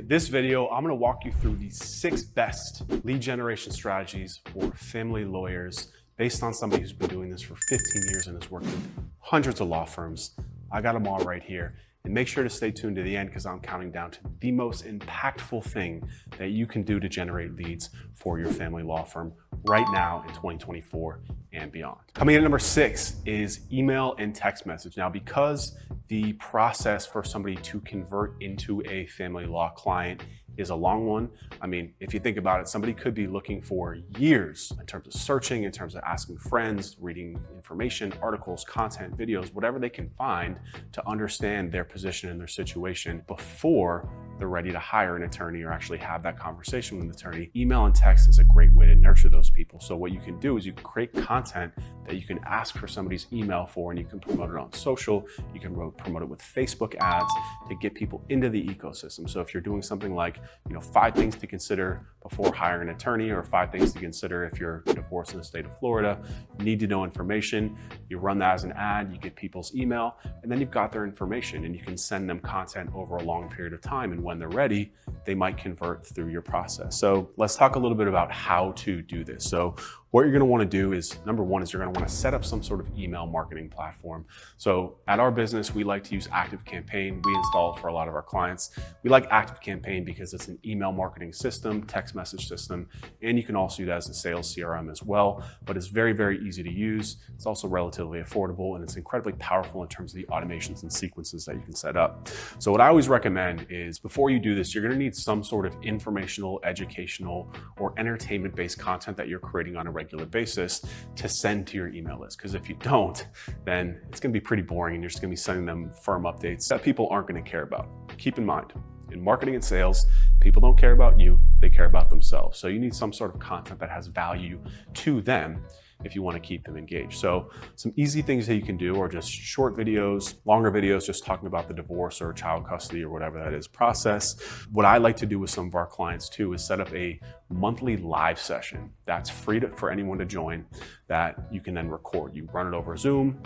In this video, I'm gonna walk you through the 6 best lead generation strategies for family lawyers based on somebody who's been doing this for 15 years and has worked with hundreds of law firms. I got them all right here. And make sure to stay tuned to the end because I'm counting down to the most impactful thing that you can do to generate leads for your family law firm right now in 2024 and beyond. Coming in at number 6 is email and text message. Now, because the process for somebody to convert into a family law client is a long one. I mean, if you think about it, somebody could be looking for years in terms of searching, in terms of asking friends, reading information, articles, content, videos, whatever they can find to understand their position and their situation before they're ready to hire an attorney or actually have that conversation with an attorney. Email and text is a great way to nurture those people. So what you can do is you can create content that you can ask for somebody's email for, and you can promote it on social. You can promote it with Facebook ads to get people into the ecosystem. So if you're doing something like, 5 things to consider before hiring an attorney, or 5 things to consider if you're divorced in the state of Florida, you need to know information. You run that as an ad, you get people's email, and then you've got their information and you can send them content over a long period of time. And when they're ready, they might convert through your process. So let's talk a little bit about how to do this. So what you're gonna wanna do is, number 1 is you're gonna wanna set up some sort of email marketing platform. So at our business, we like to use ActiveCampaign. We install it for a lot of our clients. We like ActiveCampaign because it's an email marketing system, text message system, and you can also use it as a sales CRM as well, but it's very, very easy to use. It's also relatively affordable, and it's incredibly powerful in terms of the automations and sequences that you can set up. So what I always recommend is before you do this, you're gonna need some sort of informational, educational, or entertainment-based content that you're creating on a regular basis to send to your email list. Because if you don't, then it's gonna be pretty boring and you're just gonna be sending them firm updates that people aren't gonna care about. Keep in mind, in marketing and sales, people don't care about you, they care about themselves. So you need some sort of content that has value to them if you want to keep them engaged. So some easy things that you can do are just short videos, longer videos, just talking about the divorce or child custody or whatever that is process. What I like to do with some of our clients too is set up a monthly live session that's free for anyone to join that you can then record. You run it over Zoom,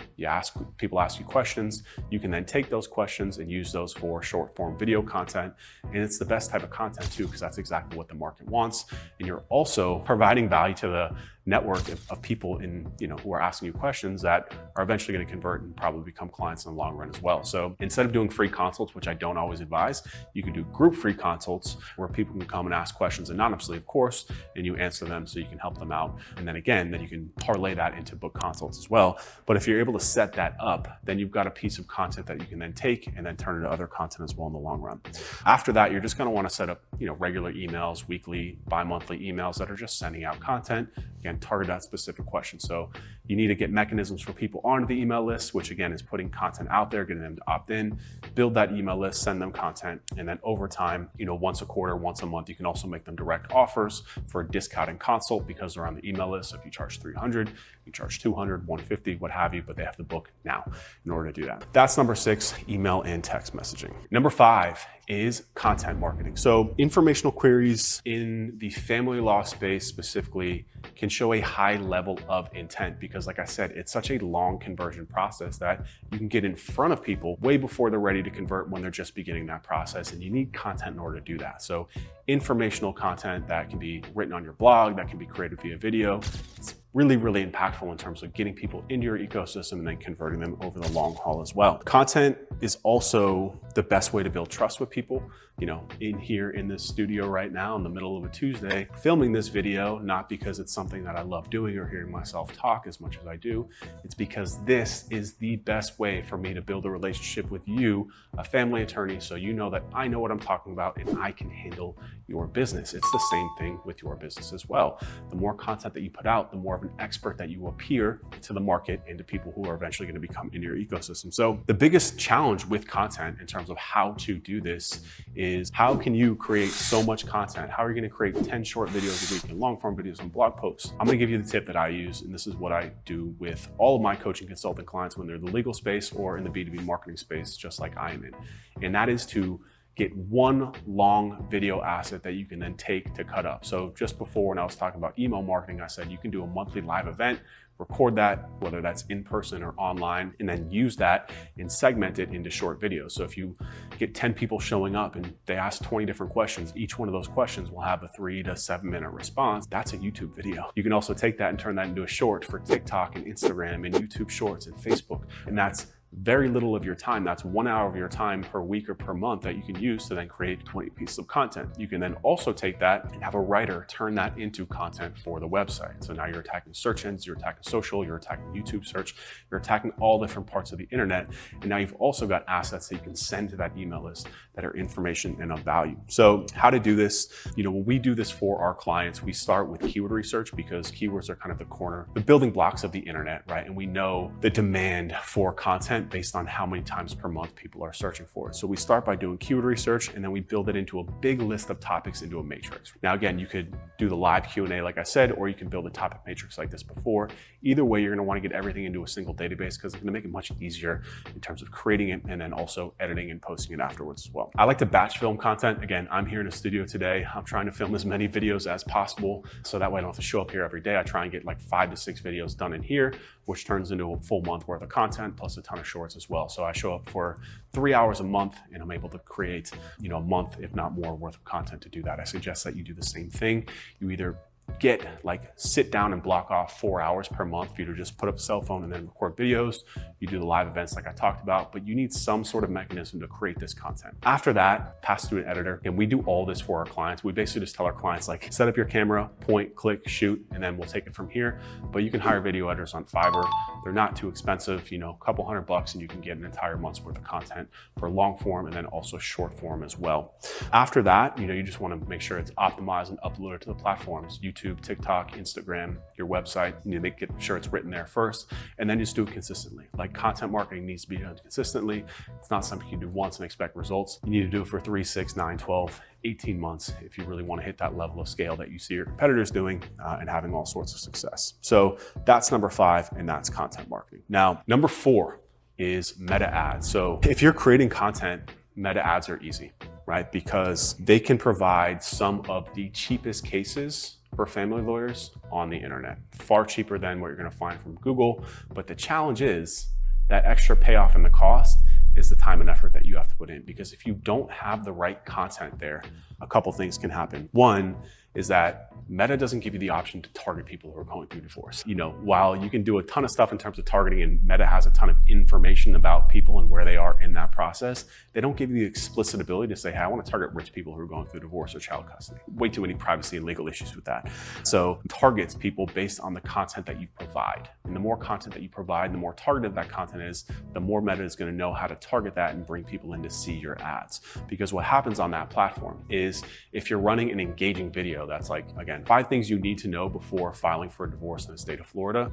people ask you questions, you can then take those questions and use those for short form video content. And it's the best type of content too, because that's exactly what the market wants. And you're also providing value to the network of people who are asking you questions that are eventually going to convert and probably become clients in the long run as well. So instead of doing free consults, which I don't always advise, you can do group free consults where people can come and ask questions anonymously, of course, and you answer them so you can help them out. And then again, you can parlay that into book consults as well. But if you're able to set that up, then you've got a piece of content that you can then take and then turn into other content as well in the long run. After that, you're just going to want to set up, regular emails, weekly, bi-monthly emails that are just sending out content. Again, target that specific question. So you need to get mechanisms for people onto the email list, which again is putting content out there, getting them to opt in, build that email list, send them content. And then over time, once a quarter, once a month, you can also make them direct offers for a discounted consult because they're on the email list. So if you charge $300, you charge $200, $150, what have you, but they have to book now in order to do that. That's number 6, email and text messaging. Number 5 is content marketing. So informational queries in the family law space specifically can show a high level of intent because, like I said, it's such a long conversion process that you can get in front of people way before they're ready to convert when they're just beginning that process, and you need content in order to do that. So informational content that can be written on your blog, that can be created via video. It's really, really impactful in terms of getting people into your ecosystem and then converting them over the long haul as well. Content is also the best way to build trust with people. In here in this studio right now in the middle of a Tuesday, filming this video, not because it's something that I love doing or hearing myself talk as much as I do. It's because this is the best way for me to build a relationship with you, a family attorney, so you know that I know what I'm talking about and I can handle your business. It's the same thing with your business as well. The more content that you put out, the more of an expert that you appear to the market and to people who are eventually going to become in your ecosystem. So the biggest challenge with content in terms of how to do this is how can you create so much content? How are you going to create 10 short videos a week and long form videos and blog posts? I'm going to give you the tip that I use, and this is what I do with all of my coaching consulting clients when they're in the legal space or in the B2B marketing space, just like I am in. And that is to get one long video asset that you can then take to cut up. So just before, when I was talking about email marketing, I said you can do a monthly live event, record that, whether that's in person or online, and then use that and segment it into short videos. So if you get 10 people showing up and they ask 20 different questions, each one of those questions will have a 3 to 7 minute response. That's a YouTube video. You can also take that and turn that into a short for TikTok and Instagram and YouTube Shorts and Facebook. And that's very little of your time. That's 1 hour of your time per week or per month that you can use to then create 20 pieces of content. You can then also take that and have a writer turn that into content for the website. So now you're attacking search engines, you're attacking social, you're attacking YouTube search, you're attacking all different parts of the internet. And now you've also got assets that you can send to that email list that are information and of value. So how to do this, when we do this for our clients, we start with keyword research, because keywords are kind of the building blocks of the internet, right? And we know the demand for content based on how many times per month people are searching for it. So we start by doing keyword research, and then we build it into a big list of topics into a matrix. Now, again, you could do the live Q&A like I said, or you can build a topic matrix like this before. Either way, you're gonna wanna get everything into a single database, because it's gonna make it much easier in terms of creating it and then also editing and posting it afterwards as well. I like to batch film content. Again, I'm here in a studio today. I'm trying to film as many videos as possible, so that way I don't have to show up here every day. I try and get like 5 to 6 videos done in here, which turns into a full month worth of content plus a ton of shorts as well. So I show up for 3 hours a month, and I'm able to create, a month, if not more, worth of content to do that. I suggest that you do the same thing. You either sit down and block off 4 hours per month for you to just put up a cell phone and then record videos. You do the live events like I talked about, but you need some sort of mechanism to create this content. After that, pass through an editor, and we do all this for our clients. We basically just tell our clients, set up your camera, point, click, shoot, and then we'll take it from here. But you can hire video editors on Fiverr. They're not too expensive, a couple $100, and you can get an entire month's worth of content for long form and then also short form as well. After that, you just want to make sure it's optimized and uploaded to the platforms. YouTube, TikTok, Instagram, your website. You need to make sure it's written there first, and then just do it consistently. Content marketing needs to be done consistently. It's not something you do once and expect results. You need to do it for 3, 6, 9, 12, 18 months if you really want to hit that level of scale that you see your competitors doing and having all sorts of success. So that's number 5, and that's content marketing. Now, number 4 is meta ads. So if you're creating content, meta ads are easy, right? Because they can provide some of the cheapest cases for family lawyers on the internet. Far cheaper than what you're gonna find from Google. But the challenge is that extra payoff in the cost is the time and effort that you have to put in. Because if you don't have the right content there, a couple things can happen. One is that Meta doesn't give you the option to target people who are going through divorce. While you can do a ton of stuff in terms of targeting, and Meta has a ton of information about people and where they are in that process, they don't give you the explicit ability to say, hey, I want to target rich people who are going through divorce or child custody. Way too many privacy and legal issues with that. So it targets people based on the content that you provide. And the more content that you provide, the more targeted that content is, the more Meta is going to know how to target that and bring people in to see your ads. Because what happens on that platform is, if you're running an engaging video that's again, 5 things you need to know before filing for a divorce in the state of Florida,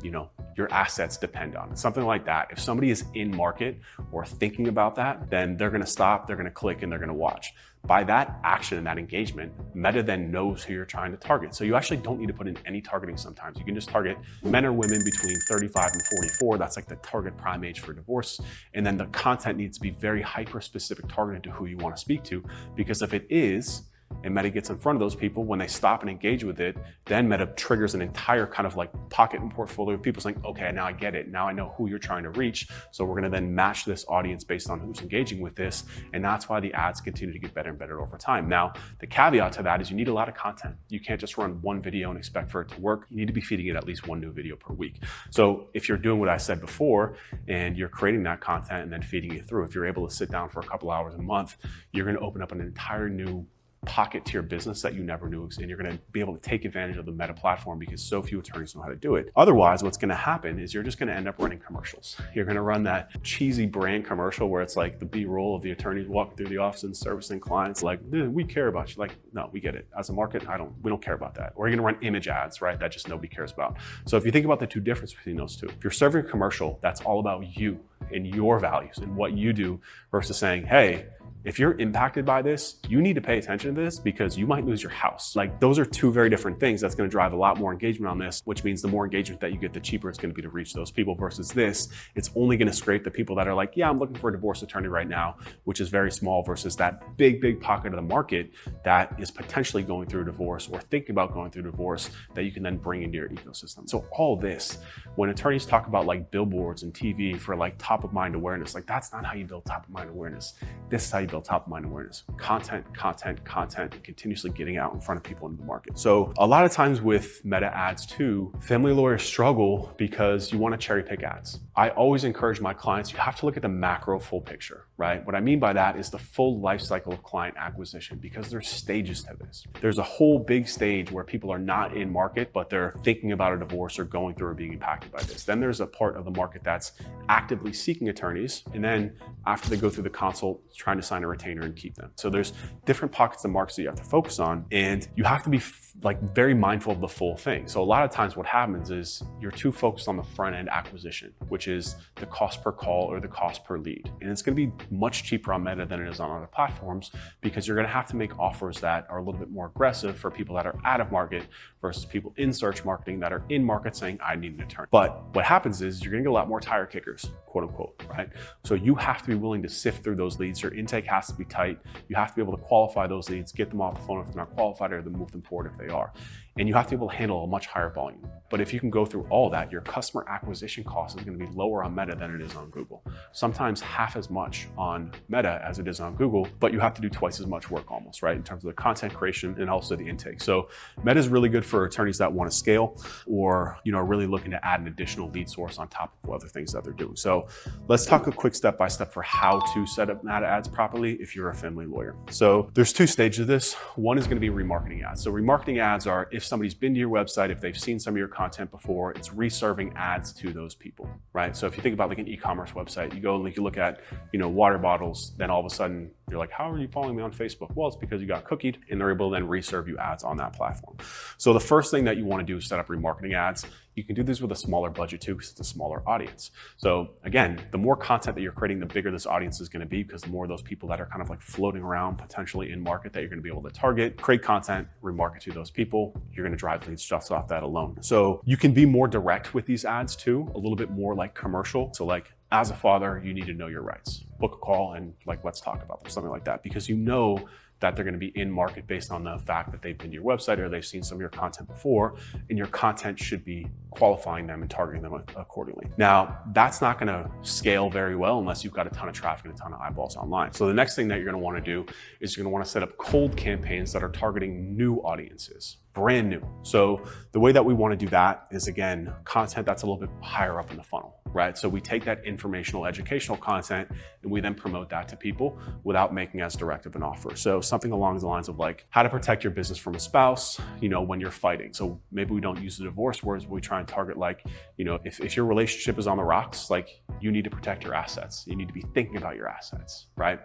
your assets depend on it. Something like that. If somebody is in market or thinking about that, then they're gonna stop, they're gonna click, and they're gonna watch. By that action and that engagement, Meta then knows who you're trying to target. So you actually don't need to put in any targeting sometimes. You can just target men or women between 35 and 44. That's the target prime age for divorce. And then the content needs to be very hyper-specific, targeted to who you want to speak to. Because if it is, and Meta gets in front of those people, when they stop and engage with it, then Meta triggers an entire pocket and portfolio of people saying, okay, now I get it. Now I know who you're trying to reach. So we're gonna then match this audience based on who's engaging with this. And that's why the ads continue to get better and better over time. Now, the caveat to that is you need a lot of content. You can't just run one video and expect for it to work. You need to be feeding it at least 1 new video per week. So if you're doing what I said before, and you're creating that content and then feeding it through, if you're able to sit down for a couple hours a month, you're gonna open up an entire new pocket to your business that you never knew, and you're going to be able to take advantage of the Meta platform because so few attorneys know how to do it. Otherwise, what's going to happen is you're just going to end up running commercials. You're going to run that cheesy brand commercial where it's the B-roll of the attorneys walking through the office and servicing clients we care about you. No, we get it. As a market, we don't care about that. Or you're going to run image ads, right? That just nobody cares about. So if you think about the two differences between those two, if you're serving a commercial, that's all about you and your values and what you do, versus saying, hey, If you're impacted by this, you need to pay attention to this because you might lose your house. Like, those are two very different things. That's going to drive a lot more engagement on this, which means the more engagement that you get, the cheaper it's going to be to reach those people, versus this, it's only going to scrape the people that are like, yeah, I'm looking for a divorce attorney right now, which is very small, versus that big pocket of the market that is potentially going through a divorce or thinking about going through a divorce that you can then bring into your ecosystem. So all this, when attorneys talk about like billboards and TV for like top of mind awareness, like that's not how you build top of mind awareness. This is how you build top of mind awareness. Content, and continuously getting out in front of people in the market. So a lot of times with meta ads too, family lawyers struggle because you want to cherry pick ads. I always encourage my clients, you have to look at the macro full picture, right? What I mean by that is the full life cycle of client acquisition, because there's stages to this. There's a whole big stage where people are not in market, but they're thinking about a divorce or going through or being impacted by this. Then there's a part of the market that's actively seeking attorneys. And then after they go through the consult, trying to sign a retainer and keep them. So there's different pockets of markets that you have to focus on, and you have to be like very mindful of the full thing. So a lot of times what happens is you're too focused on the front end acquisition, which is the cost per call or the cost per lead. And it's going to be much cheaper on Meta than it is on other platforms, because you're going to have to make offers that are a little bit more aggressive for people that are out of market versus people in search marketing that are in market saying, I need an attorney. But what happens is you're going to get a lot more tire kickers, quote unquote, right? So you have to be willing to sift through those leads. Your intake has to be tight. You have to be able to qualify those leads, get them off the phone if they're not qualified, or then move them forward if they are. And you have to be able to handle a much higher volume. But if you can go through all that, your customer acquisition cost is going to be lower on Meta than it is on Google. Sometimes half as much on Meta as it is on Google, but you have to do twice as much work almost, right? In terms of the content creation and also the intake. So Meta is really good for attorneys that want to scale, or, are really looking to add an additional lead source on top of other things that they're doing. So let's talk a quick step-by-step for how to set up Meta ads properly if you're a family lawyer. So there's two stages of this. One is going to be remarketing ads. So remarketing ads are if somebody's been to your website, if they've seen some of your content before, it's reserving ads to those people, right? So if you think about like an e-commerce website, you go and you look at, water bottles, then all of a sudden you're like, how are you following me on Facebook? Well, it's because you got cookied, and they're able to then reserve you ads on that platform. So the first thing that you want to do is set up remarketing ads. You can do this with a smaller budget too, because it's a smaller audience. So again, the more content that you're creating, the bigger this audience is going to be, because the more of those people that are kind of like floating around potentially in market that you're going to be able to target, create content, remarket to those people. You're going to drive leads just off that alone. So you can be more direct with these ads too, a little bit more like commercial. So like, as a father, you need to know your rights. Book a call and like, let's talk about them, something like that, because you know that they're going to be in market based on the fact that they've been to your website or they've seen some of your content before, and your content should be qualifying them and targeting them accordingly. Now, that's not going to scale very well unless you've got a ton of traffic and a ton of eyeballs online. So the next thing that you're going to want to do is you're going to want to set up cold campaigns that are targeting new audiences. Brand new. So the way that we want to do that is, again, content that's a little bit higher up in the funnel, right? So we take that informational, educational content and we then promote that to people without making as direct of an offer. So something along the lines of like how to protect your business from a spouse, when you're fighting. So maybe we don't use the divorce words, but we try and target like, if your relationship is on the rocks, like you need to protect your assets. You need to be thinking about your assets, right?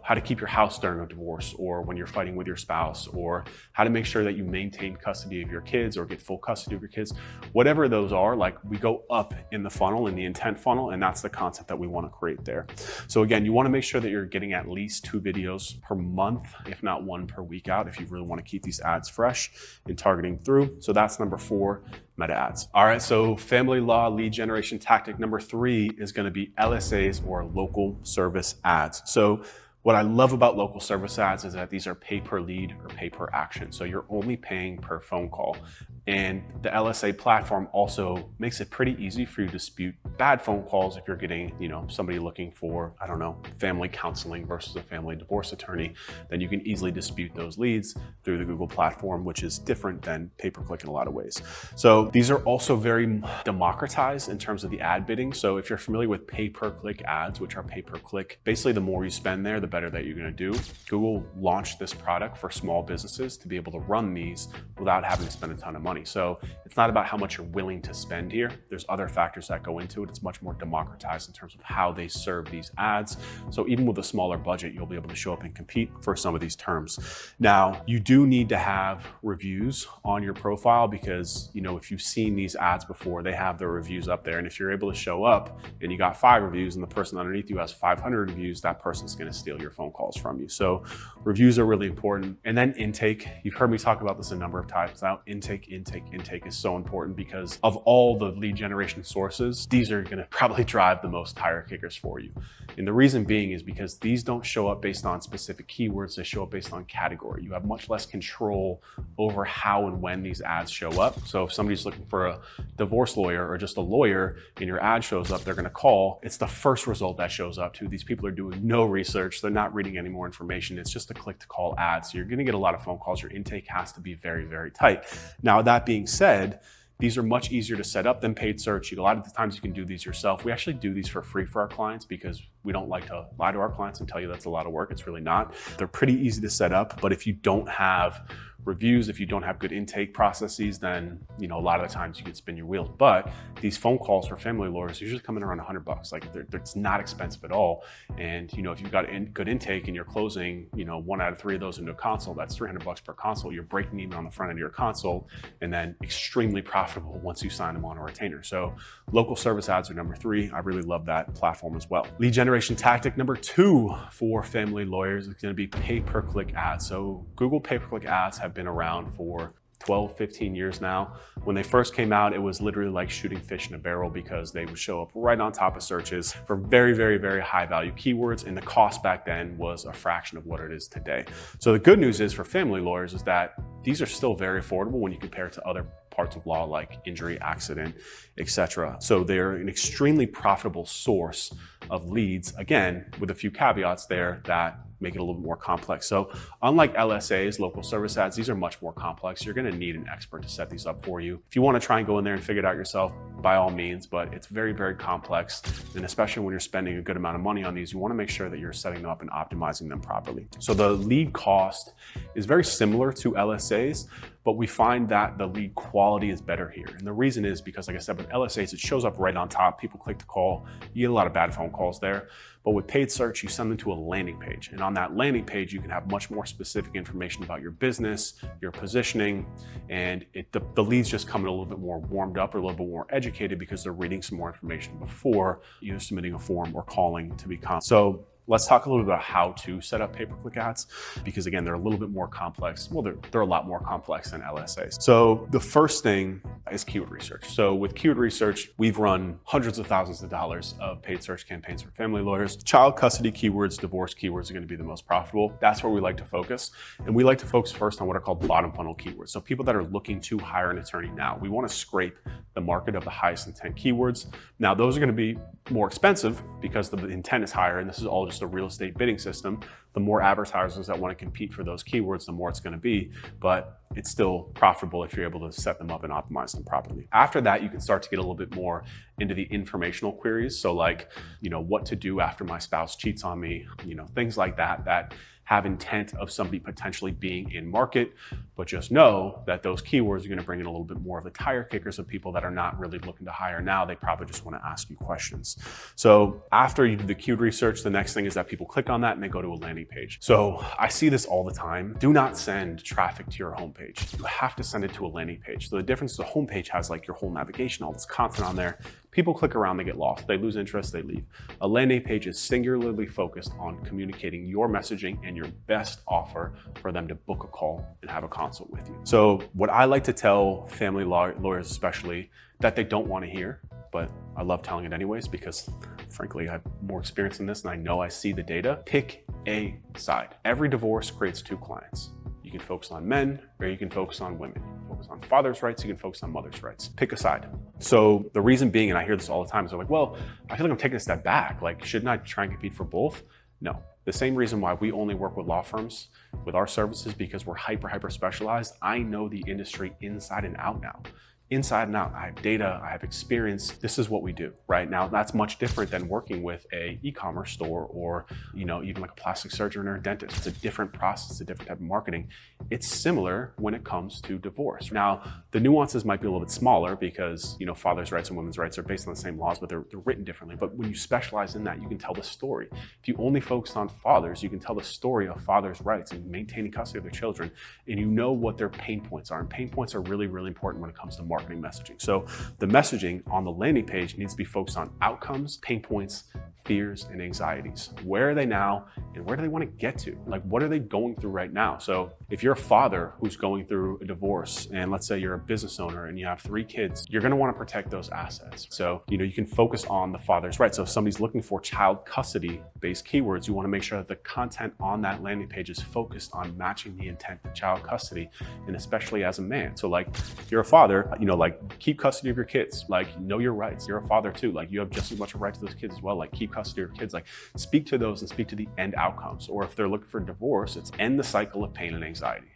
How to keep your house during a divorce, or when you're fighting with your spouse, or how to make sure that you maintain custody of your kids or get full custody of your kids. Whatever those are, like we go up in the funnel, in the intent funnel, and that's the content that we want to create there. So again, you want to make sure that you're getting at least 2 videos per month, if not 1 per week out, if you really want to keep these ads fresh and targeting through. So that's number 4, meta ads. All right, so family law lead generation tactic number 3 is going to be LSAs, or local service ads. So what I love about local service ads is that these are pay per lead or pay per action. So you're only paying per phone call. And the LSA platform also makes it pretty easy for you to dispute bad phone calls if you're getting, somebody looking for, family counseling versus a family divorce attorney. Then you can easily dispute those leads through the Google platform, which is different than pay-per-click in a lot of ways. So these are also very democratized in terms of the ad bidding. So if you're familiar with pay-per-click ads, which are pay-per-click, basically the more you spend there, the better that you're going to do. Google launched this product for small businesses to be able to run these without having to spend a ton of money. money. So it's not about how much you're willing to spend here. There's other factors that go into it. It's much more democratized in terms of how they serve these ads. So even with a smaller budget, you'll be able to show up and compete for some of these terms. Now, you do need to have reviews on your profile because, if you've seen these ads before, they have their reviews up there. And if you're able to show up and you got 5 reviews and the person underneath you has 500 reviews, that person's going to steal your phone calls from you. So reviews are really important. And then intake. You've heard me talk about this a number of times now. Intake is so important because of all the lead generation sources, these are going to probably drive the most tire kickers for you. And the reason being is because these don't show up based on specific keywords, they show up based on category. You have much less control over how and when these ads show up. So if somebody's looking for a divorce lawyer or just a lawyer and your ad shows up, they're going to call. It's the first result that shows up too. These people are doing no research. They're not reading any more information. It's just a click to call ad. So you're going to get a lot of phone calls. Your intake has to be very, very tight. Now, that being said, these are much easier to set up than paid search. A lot of the times you can do these yourself. We actually do these for free for our clients because we don't like to lie to our clients and tell you that's a lot of work. It's really not. They're pretty easy to set up, but if you don't have reviews, if you don't have good intake processes, then a lot of the times you can spin your wheels. But these phone calls for family lawyers usually come in around $100. Like it's not expensive at all. And if you've got good intake and you're closing 1 out of 3 of those into a consult, that's $300 per consult. You're breaking even on the front end of your consult, and then extremely profitable once you sign them on a retainer. So local service ads are number 3. I really love that platform as well. Lead generation tactic number 2 for family lawyers is going to be pay-per-click ads. So Google pay-per-click ads have been around for 12, 15 years now. When they first came out, it was literally like shooting fish in a barrel because they would show up right on top of searches for very, very, very high value keywords. And the cost back then was a fraction of what it is today. So the good news is for family lawyers is that these are still very affordable when you compare it to other parts of law like injury, accident, etc. So they're an extremely profitable source of leads, again, with a few caveats there that make it a little bit more complex. So unlike LSAs, local service ads, these are much more complex. You're going to need an expert to set these up for you. If you want to try and go in there and figure it out yourself, by all means, but it's very, very complex. And especially when you're spending a good amount of money on these, you want to make sure that you're setting them up and optimizing them properly. So the lead cost is very similar to LSAs, but we find that the lead quality is better here. And the reason is because, like I said, with LSAs, it shows up right on top. People click the call. You get a lot of bad phone calls there. But with paid search, you send them to a landing page. And on that landing page, you can have much more specific information about your business, your positioning, and the leads just come in a little bit more warmed up or a little bit more educated because they're reading some more information before either submitting a form or calling to become. So let's talk a little bit about how to set up pay-per-click ads, because again, they're a little bit more complex. Well, they're a lot more complex than LSAs. So the first thing is keyword research. So with keyword research, we've run hundreds of thousands of dollars of paid search campaigns for family lawyers. Child custody keywords, divorce keywords are going to be the most profitable. That's where we like to focus. And we like to focus first on what are called bottom funnel keywords. So people that are looking to hire an attorney now. We want to scrape the market of the highest intent keywords. Now, those are going to be more expensive because the intent is higher, and this is all just a real estate bidding system. The more advertisers that want to compete for those keywords, the more it's going to be, but it's still profitable if you're able to set them up and optimize them properly. After that, you can start to get a little bit more into the informational queries. So like, what to do after my spouse cheats on me, things like that have intent of somebody potentially being in market, but just know that those keywords are going to bring in a little bit more of the tire kickers of people that are not really looking to hire now. They probably just want to ask you questions. So after you do the keyword research, the next thing is that people click on that and they go to a landing page. So I see this all the time. Do not send traffic to your homepage. You have to send it to a landing page. So the difference is the homepage has like your whole navigation, all this content on there. People click around, they get lost, they lose interest, they leave. A landing page is singularly focused on communicating your messaging and your best offer for them to book a call and have a consult with you. So what I like to tell family lawyers especially that they don't want to hear, but I love telling it anyways because frankly, I have more experience in this and I know I see the data. Pick a side. Every divorce creates 2 clients. You can focus on men or you can focus on women. You can focus on father's rights, you can focus on mother's rights. Pick a side. So the reason being, and I hear this all the time, is they're like, well, I feel like I'm taking a step back. Like, shouldn't I try and compete for both? No. The same reason why we only work with law firms with our services because we're hyper specialized. I know the industry inside and out now. inside and out. I have data, I have experience. This is what we do, right? Now, that's much different than working with a e-commerce store or, even like a plastic surgeon or a dentist. It's a different process, a different type of marketing. It's similar when it comes to divorce. Now, the nuances might be a little bit smaller because, fathers' rights and women's rights are based on the same laws, but they're written differently. But when you specialize in that, you can tell the story. If you only focus on fathers, you can tell the story of fathers' rights and maintaining custody of their children, and you know what their pain points are. And pain points are really, really important when it comes to marketing messaging. So the messaging on the landing page needs to be focused on outcomes, pain points, fears, and anxieties. Where are they now and where do they want to get to? Like, what are they going through right now? So if you're a father who's going through a divorce, and let's say you're a business owner and you have 3 kids, you're going to want to protect those assets. So, you can focus on the father's rights. So if somebody's looking for child custody based keywords, you want to make sure that the content on that landing page is focused on matching the intent to child custody, and especially as a man. So like, if you're a father, keep custody of your kids, know your rights. You're a father too. You have just as much a right to those kids as well. Keep custody of your kids, speak to those and speak to the end outcomes. Or if they're looking for divorce, it's end the cycle of pain and anxiety.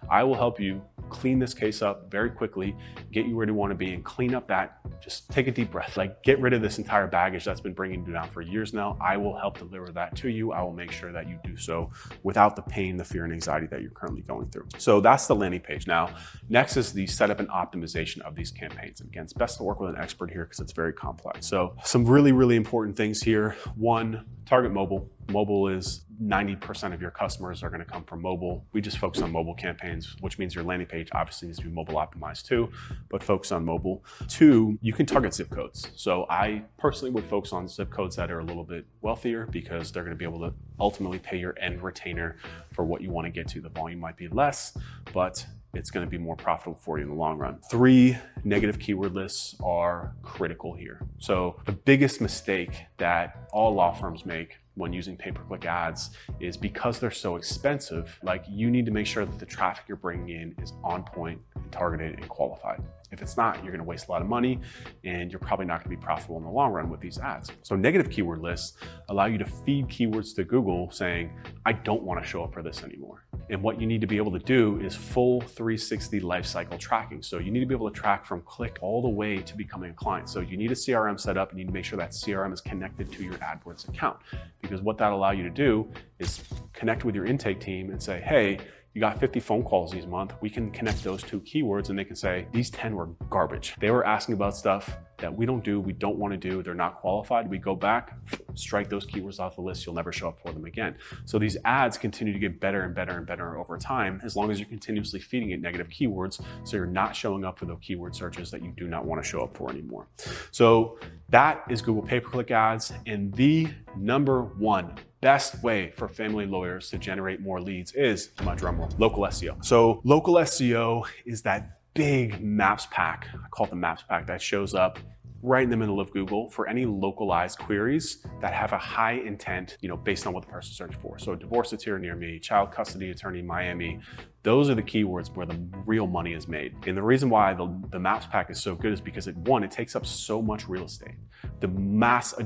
I will help you clean this case up very quickly, get you where you want to be, and clean up that. Just take a deep breath. Get rid of this entire baggage that's been bringing you down for years now. I will help deliver that to you. I will make sure that you do so without the pain, the fear, and anxiety that you're currently going through. So that's the landing page. Now, next is the setup and optimization of these campaigns. And again, it's best to work with an expert here because it's very complex. So some really, really important things here. 1, target mobile. Mobile is 90% of your customers are going to come from mobile. We just focus on mobile campaigns, which means your landing page obviously needs to be mobile optimized too, but focus on mobile. 2, you can target zip codes. So I personally would focus on zip codes that are a little bit wealthier because they're going to be able to ultimately pay your end retainer for what you want to get to. The volume might be less, but it's going to be more profitable for you in the long run. 3, negative keyword lists are critical here. So the biggest mistake that all law firms make when using pay-per-click ads is because they're so expensive, you need to make sure that the traffic you're bringing in is on point, targeted, and qualified. If it's not, you're going to waste a lot of money and you're probably not going to be profitable in the long run with these ads. So negative keyword lists allow you to feed keywords to Google saying, I don't want to show up for this anymore. And what you need to be able to do is full 360 lifecycle tracking. So you need to be able to track from click all the way to becoming a client. So you need a CRM set up and you need to make sure that CRM is connected to your AdWords account. Because what that'll allow you to do is connect with your intake team and say, hey, you got 50 phone calls this month. We can connect those 2 keywords and they can say, these 10 were garbage. They were asking about stuff that we don't do, we don't want to do, they're not qualified. We go back, strike those keywords off the list, you'll never show up for them again. So these ads continue to get better and better and better over time, as long as you're continuously feeding it negative keywords, so you're not showing up for those keyword searches that you do not want to show up for anymore. So that is Google pay-per-click ads, and the number 1 best way for family lawyers to generate more leads is, my drum roll, local SEO. So local SEO is that big maps pack, I call it the maps pack, that shows up right in the middle of Google for any localized queries that have a high intent, based on what the person searched for. So divorce attorney near me, child custody attorney, Miami. Those are the keywords where the real money is made. And the reason why the maps pack is so good is because it takes up so much real estate. The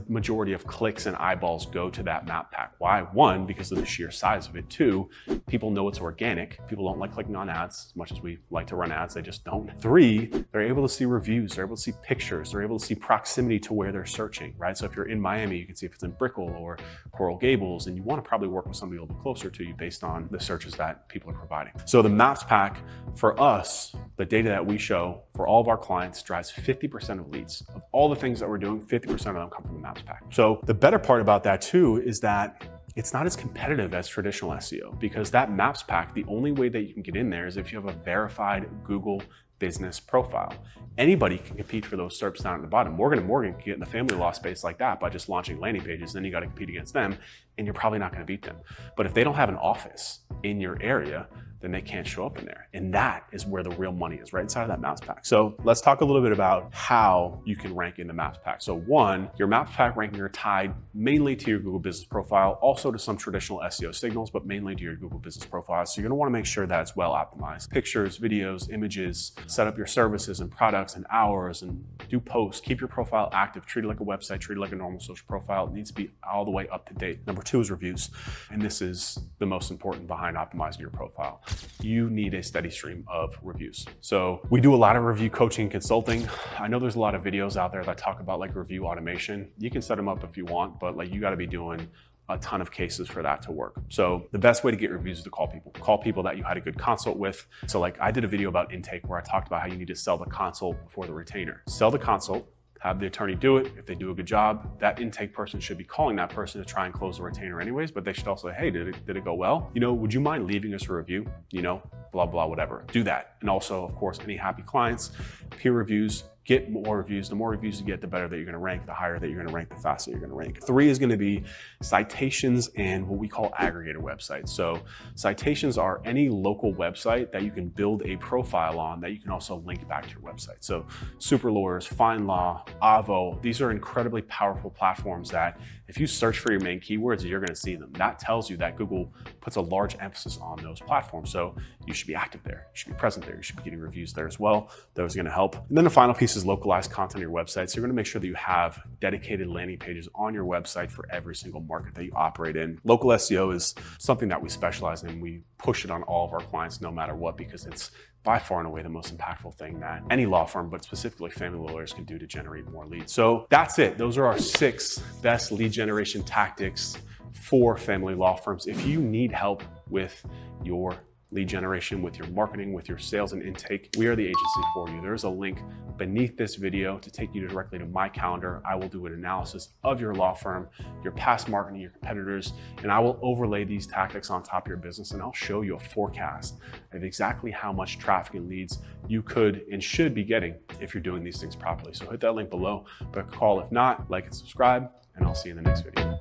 majority of clicks and eyeballs go to that map pack. Why? 1, because of the sheer size of it. 2, people know it's organic. People don't like clicking on ads as much as we like to run ads. They just don't. 3, they're able to see reviews. They're able to see pictures. They're able to see proximity to where they're searching, right? So if you're in Miami, you can see if it's in Brickell or Coral Gables, and you want to probably work with somebody a little bit closer to you based on the searches that people are providing. So the maps pack for us, the data that we show for all of our clients drives 50% of leads. Of all the things that we're doing, 50% of them come from the maps pack. So the better part about that too is that it's not as competitive as traditional SEO, because that maps pack, the only way that you can get in there is if you have a verified Google business profile. Anybody can compete for those SERPs down at the bottom. Morgan & Morgan can get in the family law space like that by just launching landing pages. Then you got to compete against them, and you're probably not going to beat them. But if they don't have an office in your area, then they can't show up in there. And that is where the real money is, right inside of that maps pack. So let's talk a little bit about how you can rank in the maps pack. So 1, your maps pack ranking are tied mainly to your Google business profile, also to some traditional SEO signals, but mainly to your Google business profile. So you're gonna wanna make sure that it's well optimized. Pictures, videos, images, set up your services and products and hours, and do posts. Keep your profile active, treat it like a website, treat it like a normal social profile. It needs to be all the way up to date. Number 2 is reviews. And this is the most important behind optimizing your profile. You need a steady stream of reviews. So we do a lot of review coaching and consulting. I know there's a lot of videos out there that talk about like review automation. You can set them up if you want, but like you got to be doing a ton of cases for that to work. So the best way to get reviews is to call people. Call people that you had a good consult with. So like I did a video about intake where I talked about how you need to sell the consult before the retainer. Sell the consult, have the attorney do it. If they do a good job, that intake person should be calling that person to try and close the retainer anyways, but they should also say, hey, did it go well? You know, would you mind leaving us a review? You know, blah, blah, whatever. Do that. And also, of course, any happy clients, peer reviews, get more reviews. The more reviews you get, the better that you're gonna rank, the higher that you're gonna rank, the faster you're gonna rank. 3 is gonna be citations and what we call aggregator websites. So citations are any local website that you can build a profile on that you can also link back to your website. So Super Lawyers, FindLaw, Avo, these are incredibly powerful platforms that if you search for your main keywords, you're gonna see them. That tells you that Google puts a large emphasis on those platforms. So you should be active there, you should be present there, you should be getting reviews there as well. Those are gonna help. And then the final piece is localized content on your website. So you're gonna make sure that you have dedicated landing pages on your website for every single market that you operate in. Local SEO is something that we specialize in. We push it on all of our clients no matter what, because it's by far and away the most impactful thing that any law firm, but specifically family lawyers, can do to generate more leads. So that's it. Those are our 6 best lead generation tactics for family law firms. If you need help with your lead generation, with your marketing, with your sales and intake, we are the agency for you. There's a link beneath this video to take you directly to my calendar. I will do an analysis of your law firm, your past marketing, your competitors, and I will overlay these tactics on top of your business, and I'll show you a forecast of exactly how much traffic and leads you could and should be getting if you're doing these things properly. So hit that link below, but call if not, like and subscribe, and I'll see you in the next video.